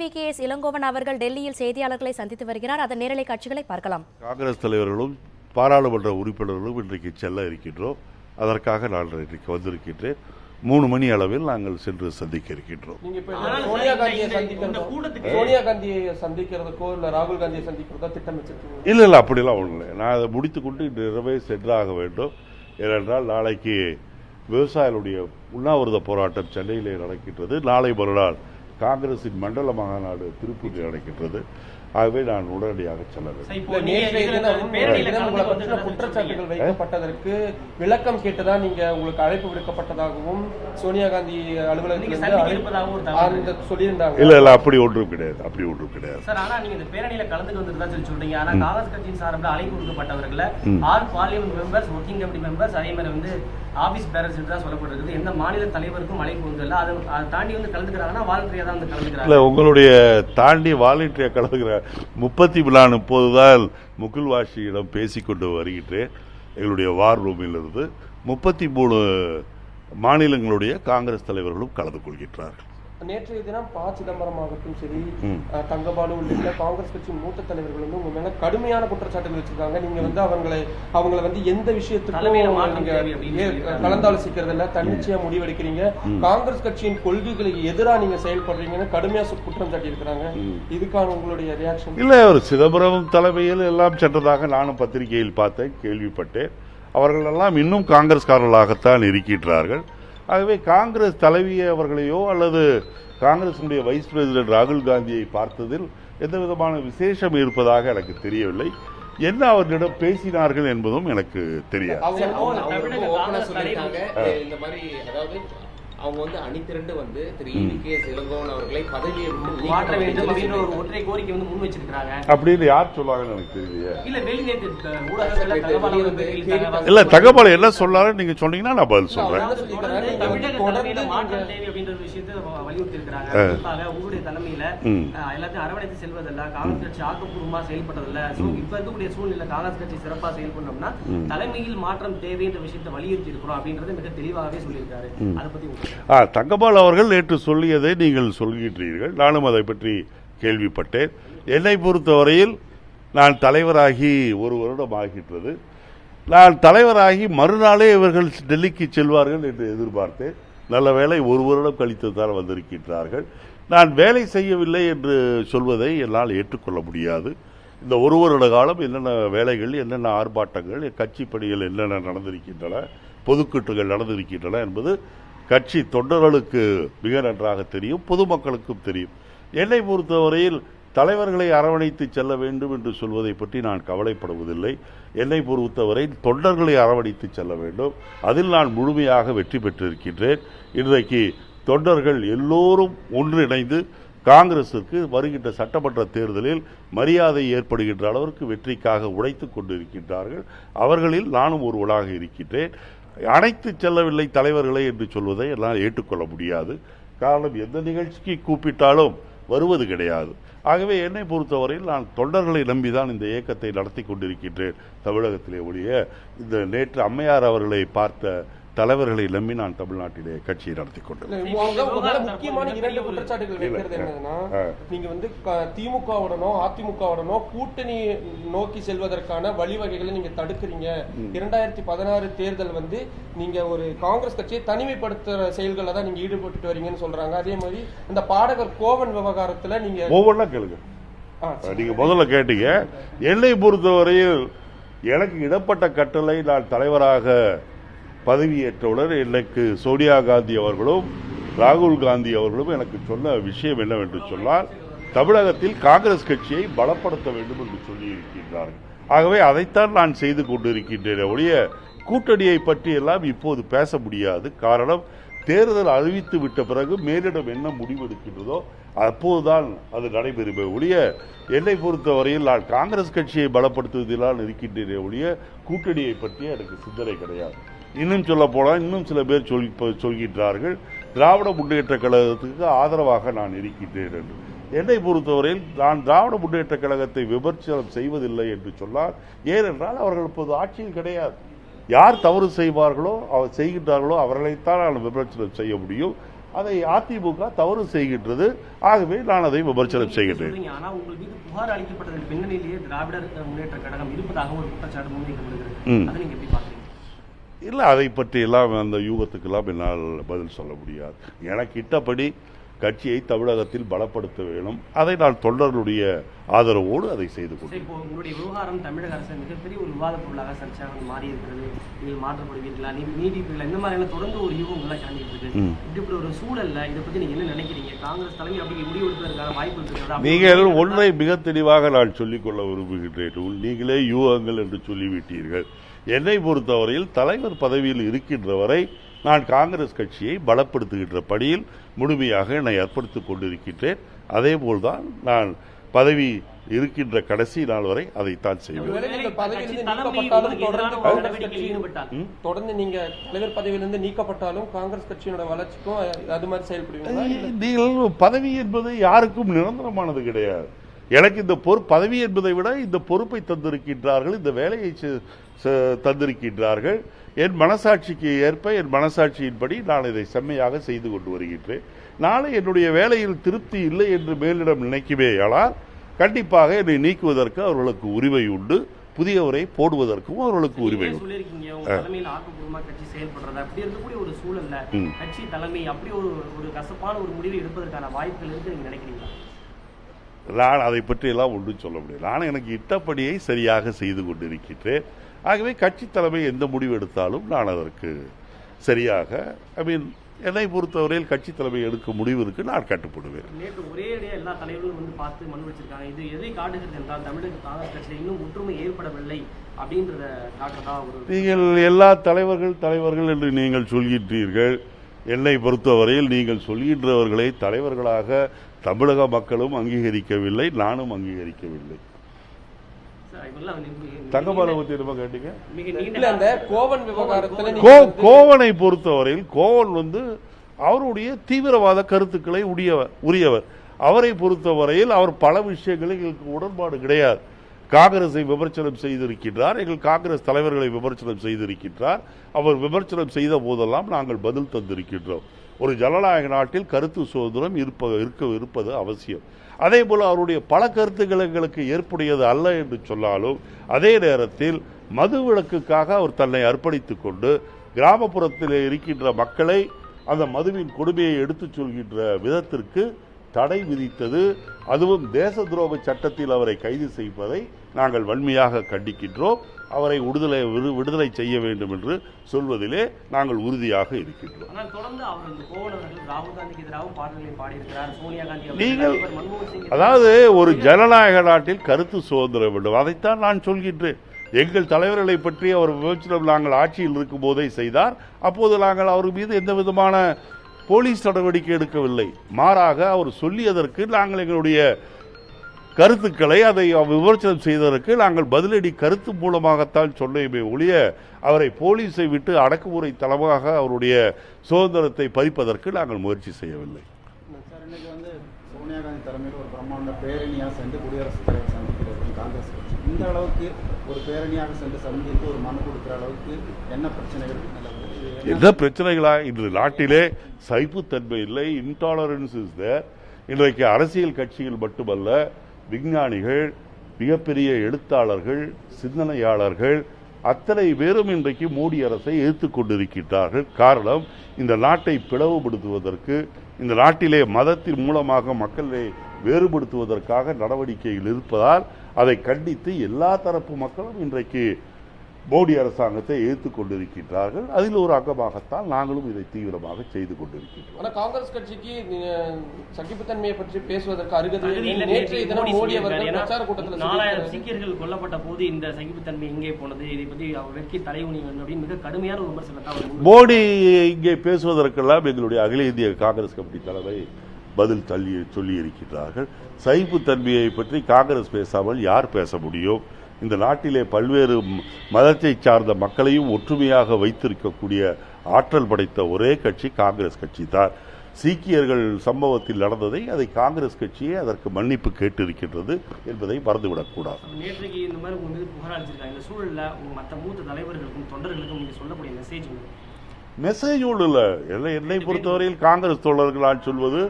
வி.கே.எஸ். இளங்கோவன் அவர்கள் டெல்லியில் செய்தியாளர்களை சந்தித்து வருகிறார். அதன் நேரலை காட்சிகளை பார்க்கலாம். காங்கிரஸ் தலைவர்களும் பாராளுமன்ற உறுப்பினர்களும் இன்றைக்கு செல்ல இருக்கின்றோம். அதற்காக நான் இன்றைக்கு வந்திருக்கின்றேன். 3 மணி அளவில் நாங்கள் சென்று சந்திக்க இருக்கின்றோம். சோனியா காந்தியை சந்திக்கிறதுக்கோ இல்ல ராகுல் காந்தியை சந்திக்கிறதோ திட்டமிட்டிருக்கீங்க? இல்ல அப்படிலாம் ஒன்றும் இல்லை. நான் அதை முடித்துக்கொண்டு இன்று இரவே சென்றாக வேண்டும். ஏனென்றால் நாளைக்கு விவசாயிகளுடைய உண்ணாவிரத போராட்டம் சென்னையிலே நடக்கின்றது. நாளை மறுநாள் காங்கிரசின் மண்டல மாநாடு திருப்பூரில் நடக்கின்றது. ஆகவே நான் உடனடியாக செல்ல வேண்டும். குற்றச்சாட்டுகள் வைக்கப்பட்டதற்கு விளக்கம் கேட்டுதான் நீங்க உங்களுக்கு அழைப்பு விடுக்கப்பட்டதாகவும் சோனியா காந்தி அலுவலகத்தில் சொல்லியிருந்தாங்க. இல்ல அப்படி ஒன்றும் கிடையாது. சார், ஆனா நீங்க இந்த பேரணியில கலந்துக்கு வந்துருந்தா சொல்லி சொல்றீங்க. ஆனா காங்கிரஸ் கட்சியின் சார்பில் அழைப்பு விடுக்கப்பட்டவர்கள் 6 parliament members, working committee members, அதே மாதிரி வந்து ஆபீஸ் பேரன்ஸ் தான் சொல்லப்பட்டிருக்கு. எந்த மாநில தலைவருக்கும் அழைப்பு வந்து இல்லை. அதை தாண்டி வந்து கலந்துக்கிறாங்கன்னா வாலண்டரியா தான் வந்து கலந்துக்கிறாங்க. உங்களுடைய தாண்டி வாலண்டரியா கலந்துக்கிறார். 30 தான் முகுல் வாஷியிடம் பேசிக்கொண்டு வருகின்றேன். எங்களுடைய வார் ரூமில் இருந்து 33 மாநிலங்களுடைய காங்கிரஸ் தலைவர்களும் கலந்து கொள்கின்றார்கள். நேற்றைய தினம் ப. சிதம்பரம் ஆகட்டும் சரி, தங்கபாலு உள்ளிட்ட காங்கிரஸ் கட்சி மூத்த தலைவர்கள் வந்து உங்க மேல கடுமையான குற்றச்சாட்டுகள் வச்சிருக்காங்க. நீங்க வந்து அவங்களை வந்து எந்த விஷயத்துக்கும் கலந்தாலோசிக்கிறதுல தன்னிச்சையா முடிவெடுக்கிறீங்க, காங்கிரஸ் கட்சியின் கொள்கைகளுக்கு எதிராக நீங்க செயல்படுறீங்கன்னு கடுமையா குற்றம் சாட்டி இருக்கிறாங்க. இதுக்கான உங்களுடைய ரியாக்ஷன்? இல்ல, ஒரு சிதம்பரம் தலைமையில் எல்லாம் சென்றதாக நானும் பத்திரிகையில் பார்த்தேன், கேள்விப்பட்டேன். அவர்கள் எல்லாம் இன்னும் காங்கிரஸ்காரர்களாகத்தான் இருக்கின்றார்கள். ஆகவே காங்கிரஸ் தலைவி அவர்களையோ அல்லது காங்கிரசுடைய வைஸ் பிரசிடென்ட் ராகுல் காந்தியை பார்த்ததில் எந்த விதமான விசேஷம் இருப்பதாக எனக்கு தெரியவில்லை. என்ன அவர்களிடம் பேசினார்கள் என்பதும் எனக்கு தெரியாது. அவங்க வந்து அணிதிரண்டு வந்து திரு வி.கே.எஸ். இளங்கோவன் அவர்களை பதவியை விட்டு மாற்ற வேண்டும் அப்படின்ற ஒரு ஒற்றை கோரிக்கை வந்து முன் வச்சிருக்காங்க. அப்படின்னு யார் சொல்லுவாங்கன்னு எனக்கு தெரியல. இல்ல வெளிநேற்று ஊடகங்கள்ல தகவல் இல்ல தகவல் என்ன சொன்னாரு நீங்க சொன்னீங்கன்னா நான் பதில் சொல்றேன். மாற்றம் தேவை அப்படின்ற விஷயத்தை வலியுறுத்தி இருக்கிறாங்க. உங்களுடைய தலைமையில எல்லாத்தையும் அரவணைத்து செல்வதில்ல, காங்கிரஸ் கட்சி ஆக்கப்பூர்வமா செயல்பட்டதில்ல. இப்ப இருக்கக்கூடிய சூழ்நிலை காங்கிரஸ் கட்சி சிறப்பா செயல்படணும்னா தலைமையில் மாற்றம் தேவை என்ற விஷயத்தை வலியுறுத்தி இருக்கிறோம் அப்படின்றத மிக தெளிவாகவே சொல்லியிருக்காரு. அதை பத்தி தங்கபால் அவர்கள் நேற்று சொல்லியதை நீங்கள் சொல்கின்றீர்கள். நானும் அதை பற்றி கேள்விப்பட்டேன். என்னை பொறுத்தவரையில் நான் தலைவராகி 1 வருடம் ஆகின்றது. நான் தலைவராகி மறுநாளே இவர்கள் டெல்லிக்கு செல்வார்கள் என்று எதிர்பார்த்தேன். நல்ல வேளை 1 வருடம் கழித்து தான் வந்திருக்கின்றார்கள். நான் வேலை செய்யவில்லை என்று சொல்வதை என்னால் ஏற்றுக்கொள்ள முடியாது. இந்த 1 வருட காலம் என்னென்ன வேலைகள், என்னென்ன ஆர்ப்பாட்டங்கள், கட்சி பணிகள் என்னென்ன நடந்திருக்கின்றன, பொதுக்கூட்டங்கள் நடந்திருக்கின்றன என்பது கட்சி தொண்டர்களுக்கு மிக நன்றாக தெரியும், பொதுமக்களுக்கும் தெரியும். என்னை பொறுத்தவரையில் தலைவர்களை அரவணைத்து செல்ல வேண்டும் என்று சொல்வதை பற்றி நான் கவலைப்படுவதில்லை. என்னை பொறுத்தவரை தொண்டர்களை அரவணைத்து செல்ல வேண்டும். அதில் நான் முழுமையாக வெற்றி பெற்றிருக்கின்றேன். இன்றைக்கு தொண்டர்கள் எல்லோரும் ஒன்றிணைந்து காங்கிரசுக்கு வருகின்ற சட்டமன்ற தேர்தலில் மரியாதை ஏற்படுகின்ற அளவிற்கு வெற்றிக்காக உழைத்துக் கொண்டிருக்கின்றார்கள். அவர்களில் நானும் ஒருவனாக இருக்கின்றேன். அனைத்து செல்லவில்லை தலைவர்களை என்று சொல்வதை எல்லாம் ஏற்றுக்கொள்ள முடியாது. காரணம், எந்த நிகழ்ச்சிக்கு கூப்பிட்டாலும் வருவது கிடையாது. ஆகவே என்னை பொறுத்தவரையில் நான் தொண்டர்களை நம்பிதான் இந்த இயக்கத்தை நடத்தி கொண்டிருக்கின்றேன் தமிழகத்திலே ஒழிய இந்த நேற்று அம்மையார் அவர்களை பார்த்த தலைவர்களை நம்பி நான் தமிழ்நாட்டிலே கட்சியை நடத்தி கொண்டேன். முக்கியமான 2 குற்றச்சாட்டுகள் வைக்கிறது என்னன்னா, நீங்க வந்து திமுகவுடனோ அதிமுகவுடனோ கூட்டணி நோக்கி செல்வதற்கான வழிவகைகளை நீங்க தடுக்கிறீங்க. 2016 தேர்தல் வந்து நீங்க ஒரு காங்கிரஸ் கட்சியை தனிமைப்படுத்துற செயல்களை தான் நீங்க ஈடுபட்டு வரீங்கன்னு சொல்றாங்க. அதே மாதிரி இந்த பாடகர் கோவன் விவகாரத்துல நீங்க ஒவ்வொன்றா கேளுங்க. நீங்க முதல்ல கேட்டீங்க. என்னை பொறுத்தவரையில் எனக்கு இடப்பட்ட கட்டளை, நான் தலைவராக பதவியேற்றவுடன் எனக்கு சோனியா காந்தி அவர்களும் ராகுல் காந்தி அவர்களும் எனக்கு சொன்ன விஷயம் என்னவென்று சொன்னால், தமிழகத்தில் காங்கிரஸ் கட்சியை பலப்படுத்த வேண்டும் என்று சொல்லியிருக்கின்றார்கள். ஆகவே அதைத்தான் நான் செய்து கொண்டிருக்கின்றேன் ஒழிய கூட்டணியை பற்றி எல்லாம் இப்போது பேச முடியாது. காரணம், தேர்தல் அறிவித்து விட்ட பிறகு மேலிடம் என்ன முடிவெடுக்கின்றதோ அப்போதுதான் அது நடைபெறுமே ஒழிய என்னை பொறுத்தவரையில் நான் காங்கிரஸ் கட்சியை பலப்படுத்துவதில் இருக்கின்றேனே ஒழிய கூட்டணியை பற்றி எனக்கு சிந்தனை கிடையாது. இன்னும் சொல்ல போனால் இன்னும் சில பேர் சொல்கின்றார்கள் திராவிட முன்னேற்ற கழகத்துக்கு ஆதரவாக நான் இருக்கின்றேன் என்று. என்னை பொறுத்தவரையில் நான் திராவிட முன்னேற்ற கழகத்தை விமர்சனம் செய்வதில்லை என்று சொன்னால், ஏனென்றால் அவர்கள் இப்போது ஆட்சியில் கிடையாது. யார் தவறு செய்வார்களோ செய்கின்றார்களோ அவர்களைத்தான் நான் விமர்சனம் செய்ய முடியும். அதை அதிமுக தவறு செய்கின்றது. ஆகவே நான் அதை விமர்சனம் செய்கின்றேன். ஆனா உங்கள் மீது புகார் அளிக்கப்பட்டதன் பின்னணியிலேயே திராவிடர் முன்னேற்ற கழகம் இருப்பதாக ஒரு குற்றச்சாட்டு முன்வைக்கப்படுகிறது. அதை நீங்க எப்படி பாக்குறீங்க? இல்லை, அதை பற்றி எல்லாம் அந்த யூகத்துக்கெல்லாம் என்னால் பதில் சொல்ல முடியாது. எனக்கு இட்டபடி கட்சியை தமிழகத்தில் பலப்படுத்த வேணும். அதை நான் தொண்டர்களுடைய ஆதரவோடு அதை செய்து கொண்டேன். இப்போ உங்களுடைய விவகாரம் தமிழக அரசு மிகப்பெரிய ஒரு விவாத பொருளாக சர்ச்சையாக மாறி இருக்கிறது. நீங்கள் மாற்றப்படுவீர்களா, நீதிபதிகள் இந்த மாதிரியான தொடர்ந்து ஒரு யூகங்கள்லாம் கிளம்பிட்டு இருக்கு. இப்படி ஒரு சூழல்ல இதை பத்தி நீங்க என்ன நினைக்கிறீங்க? காங்கிரஸ் தலைமை அப்படி முடிவெடுப்பதற்கான வாய்ப்பு இருக்கிறதா? நீங்கள் ஒன்றை மிக தெளிவாக நான் சொல்லிக்கொள்ள விரும்புகின்றேன். நீங்களே யூகங்கள் என்று சொல்லிவிட்டீர்கள். என்னை பொறுத்தவரையில் தலைவர் பதவியில் இருக்கின்ற வரை நான் காங்கிரஸ் கட்சியை பலப்படுத்துகின்ற பணியில் முழுமையாக என்னை அர்ப்பணித்துக் கொண்டிருக்கின்றேன். அதே போல்தான் நான் பதவி இருக்கின்ற கடைசி நாள் வரை அதைத்தான் செய்வேன். தொடர்ந்து நீங்க தலைவர் பதவியிலிருந்து நீக்கப்பட்டாலும் காங்கிரஸ் கட்சியோட வளர்ச்சிக்கும் அது மாதிரி செயல்படுவீங்க. நீங்கள் பதவி என்பது யாருக்கும் நிரந்தரமானது கிடையாது. எனக்கு இந்த பதவி என்பதை விட இந்த பொறுப்பை தந்திருக்கின்றார்கள், இந்த வேலையை தந்திருக்கின்றார்கள். என் மனசாட்சிக்கு ஏற்ப, என் மனசாட்சியின்படி நான் இதை செம்மையாக செய்து கொண்டு வருகின்றேன். நாளை என்னுடைய வேலையில் திருப்தி இல்லை என்று மேலிடம் நினைக்குமேயானால் கண்டிப்பாக என்னை நீக்குவதற்கு அவர்களுக்கு உரிமை உண்டு, புதியவரை போடுவதற்கும் அவர்களுக்கு உரிமை உண்டு. கட்சி செயல்படுறது அப்படி இருக்கக்கூடிய ஒரு சூழல்ல கட்சி தலைமை அப்படி ஒரு கசப்பான ஒரு முடிவை எடுப்பதற்கான வாய்ப்புகள் இருக்கு நீங்க நினைக்கிறீங்களா? நான் அதை பற்றி எல்லாம் ஒன்றும் சொல்ல முடியாது. நான் எனக்கு இட்டப்படியை சரியாக செய்து கொண்டிருக்கின்றேன். ஆகவே கட்சி தலைமை எந்த முடிவு எடுத்தாலும் நான் அதற்கு சரியாக என்னை பொறுத்தவரையில் கட்சி தலைமை எடுக்கும் முடிவிற்கு நான் கட்டுப்படுவேன். நேற்று ஒரே எல்லா தலைவர்களும் வந்து பார்த்து மனு வச்சிருக்காங்க. இது எதை காட்டுகிறது என்றால் தமிழக காங்கிரஸ் கட்சியில் இன்னும் ஒற்றுமை ஏற்படவில்லை அப்படின்றத காட்டுறதா? நீங்கள் எல்லா தலைவர்கள் என்று நீங்கள் சொல்கின்றீர்கள். என்னை பொறுத்தவரையில் நீங்கள் சொல்கின்றவர்களை தலைவர்களாக தமிழக மக்களும் அங்கீகரிக்கவில்லை, நானும் அங்கீகரிக்கவில்லை. கோவனை பொறுத்தவரையில் கோவன் அவருடைய தீவிரவாத கருத்துக்களை உரியவர். அவரை பொறுத்தவரையில் அவர் பல விஷயங்களில் எங்களுக்கு உடன்பாடு கிடையாது. காங்கிரஸை விமர்சனம் செய்திருக்கின்றார், எங்கள் காங்கிரஸ் தலைவர்களை விமர்சனம் செய்திருக்கின்றார். அவர் விமர்சனம் செய்த போதெல்லாம் நாங்கள் பதில் தந்திருக்கின்றோம். ஒரு ஜனநாயக நாட்டில் கருத்து சுதந்திரம் இருப்பது அவசியம். அதே போல அவருடைய பல கருத்துக்கள் எங்களுக்கு ஏற்புடையது அல்ல என்று சொன்னாலும் அதே நேரத்தில் மது விலக்குக்காக அவர் தன்னை அர்ப்பணித்துக் கொண்டு கிராமப்புறத்தில் இருக்கின்ற மக்களை அந்த மதுவின் கொடுமையை எடுத்துச் சொல்கின்ற விதத்திற்கு தடை விதித்தது, அதுவும் தேச துரோக சட்டத்தில் அவரை கைது செய்வதை நாங்கள் வன்மையாக கண்டிக்கின்றோம். அவரை விடுதலை செய்ய வேண்டும் என்று சொல்வதிலே நாங்கள் உறுதியாக இருக்கின்றோம். நீங்கள் அதாவது ஒரு ஜனநாயக நாட்டில் கருத்து சுதந்திரம் வேண்டும், அதைத்தான் நான் சொல்கின்றேன். எங்கள் தலைவர்களை பற்றி அவர் விமர்சனம் நாங்கள் ஆட்சியில் இருக்கும் போதே செய்தார். அப்போது நாங்கள் அவர் மீது எந்த விதமான போலீஸ் நடவடிக்கை எடுக்கவில்லை. மாறாக அவர் சொல்லியதற்கு நாங்கள் எங்களுடைய கருத்துக்களை அதை விமர்சனம் செய்ததற்கு நாங்கள் பதிலடி கருத்து மூலமாகத்தான் சொன்னேமே ஒழிய அவரை போலீஸை விட்டு அடக்குமுறை தளமாக அவருடைய சுதந்திரத்தை பறிப்பதற்கு நாங்கள் முயற்சி செய்யவில்லை. சோனியா காந்தி தலைமையில் ஒரு பிரம்மாண்ட பேரணியாக சென்று குடியரசுத் தலைவர் சந்திக்கிறது காங்கிரஸ் கட்சி. இந்த அளவுக்கு ஒரு பேரணியாக சென்று சந்தித்து ஒரு மனு கொடுக்கிற அளவுக்கு என்ன பிரச்சனைகள் நிலவுது? என்ன பிரச்சனைகளா? இன்று நாட்டிலே சகிப்புத்தன்மை இல்லை, இன்டாலரன்ஸ் இஸ் தேர். இன்றைக்கு அரசியல் கட்சிகள் மட்டுமல்ல, விஞ்ஞானிகள், மிகப்பெரிய எழுத்தாளர்கள், சிந்தனையாளர்கள் அத்தனை பேரும் இன்றைக்கு மோடி அரசை எதிர்த்துக் கொண்டிருக்கிறார்கள். காரணம், இந்த நாட்டை பிளவுபடுத்துவதற்கு, இந்த நாட்டிலே மதத்தின் மூலமாக மக்களை வேறுபடுத்துவதற்காக நடவடிக்கைகள் இருப்பதால் அதை கண்டித்து எல்லா தரப்பு மக்களும் இன்றைக்கு மோடி அரசாங்கத்தை எதிர்த்துக் கொண்டிருக்கின்றார்கள். அதில் ஒரு அங்கமாகத்தான் நாங்களும் இதை தீவிரமாக செய்து கொண்டிருக்கின்றோம். ஆனால் காங்கிரஸ் கட்சிக்கு சகிப்புத்தன்மையை பற்றி பேசுவதற்கு அருகதை மோடி அவர்கள் பிரச்சார கூட்டத்தில் 4000 சீக்கியர்கள் கொல்லப்பட்ட போது இந்த சகிப்புத்தன்மை எங்கே போனது, இதை பற்றி அவர் வெட்கி தலைகுனி அப்படின்னு மிக கடுமையான ஒரு விமர்சனத்தை மோடி இங்கே பேசுவதற்கெல்லாம் எங்களுடைய அகில இந்திய காங்கிரஸ் கமிட்டி தலைமை பதில் சொல்லி இருக்கின்றார்கள். சகிப்புத்தன்மையை பற்றி காங்கிரஸ் பேசாமல் யார் பேச முடியும்? இந்த நாட்டிலே பல்வேறு மதத்தை சார்ந்த மக்களையும் ஒற்றுமையாக வைத்திருக்கக்கூடிய ஆற்றல் படைத்த ஒரே கட்சி காங்கிரஸ் கட்சி தான். சீக்கியர்கள் சம்பவத்தில் நடந்ததை அதை காங்கிரஸ் கட்சியே அதற்கு மன்னிப்பு கேட்டிருக்கின்றது என்பதை மறந்துவிடக்கூடாது. நேற்றைக்கு இந்த மாதிரி புகார் அளிச்சிருக்காங்க. இந்த சூழலில் மற்ற மூத்த தலைவர்களுக்கும் தொண்டர்களுக்கும் நீங்க சொல்லக்கூடிய மெசேஜ்? மெசேஜோடு இல்லை. என்னை பொறுத்தவரையில் காங்கிரஸ் தோழர்கள் நான் சொல்வது,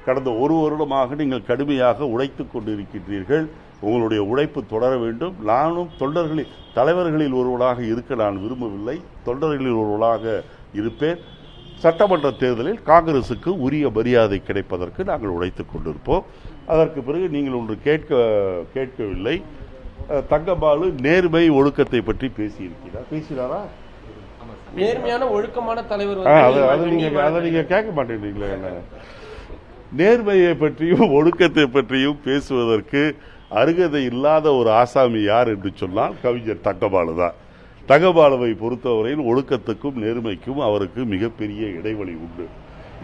கடந்த ஒரு வருடமாக நீங்கள் கடுமையாக உழைத்துக் கொண்டிருக்கின்றீர்கள். உங்களுடைய உழைப்பு தொடர வேண்டும். நானும் தலைவர்களில் ஒருவராக இருக்க நான் விரும்பவில்லை. தொண்டர்களில் ஒருவராக இருப்பேன். சட்டமன்ற தேர்தலில் காங்கிரசுக்கு உரிய மரியாதை கிடைப்பதற்கு நாங்கள் உழைத்துக் கொண்டிருப்போம். அதற்கு பிறகு நீங்கள் ஒன்று கேட்கவில்லை. தங்கபாலு நேர்மை ஒழுக்கத்தை பற்றி பேசினாரா? நேர்மையான ஒழுக்கமான தலைவர் அதை நீங்க கேட்க மாட்டேங்கிறீங்களா? என்ன நேர்மையை பற்றியும் ஒழுக்கத்தை பற்றியும் பேசுவதற்கு அருகதை இல்லாத ஒரு ஆசாமி யார் என்று சொன்னால் கவிஞர் தங்கபாலு தான். தங்கபாலுவை பொறுத்தவரையில் ஒழுக்கத்துக்கும் நேர்மைக்கும் அவருக்கு மிகப்பெரிய இடைவெளி உண்டு.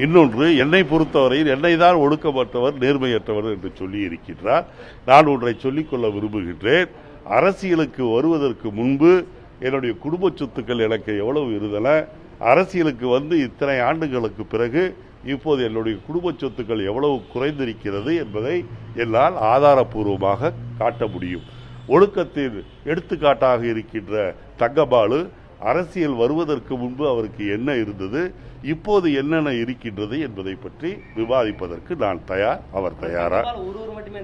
இன்னொன்று, என்னை பொறுத்தவரையில் என்னை தான் ஒழுக்கமற்றவர் நேர்மையற்றவர் என்று சொல்லி இருக்கின்றார். நான் ஒன்றை சொல்லிக்கொள்ள விரும்புகின்றேன். அரசியலுக்கு வருவதற்கு முன்பு என்னுடைய குடும்ப சொத்துக்கள் எனக்கு எவ்வளவு இருந்தன, அரசியலுக்கு வந்து இத்தனை ஆண்டுகளுக்கு பிறகு இப்போது என்னுடைய குடும்ப சொத்துக்கள் எவ்வளவு குறைந்திருக்கிறது என்பதை என்னால் ஆதாரப்பூர்வமாக காட்ட முடியும். ஒழுக்கத்தின் எடுத்துக்காட்டாக இருக்கின்ற தங்கபாலு அரசியல் வருவதற்கு முன்பு அவருக்கு என்ன இருந்தது, இப்போது என்னென்ன இருக்கின்றது என்பதை பற்றி விவாதிப்பதற்கு நான் தயார். அவர் தயாரா? ஒருவர் மட்டுமே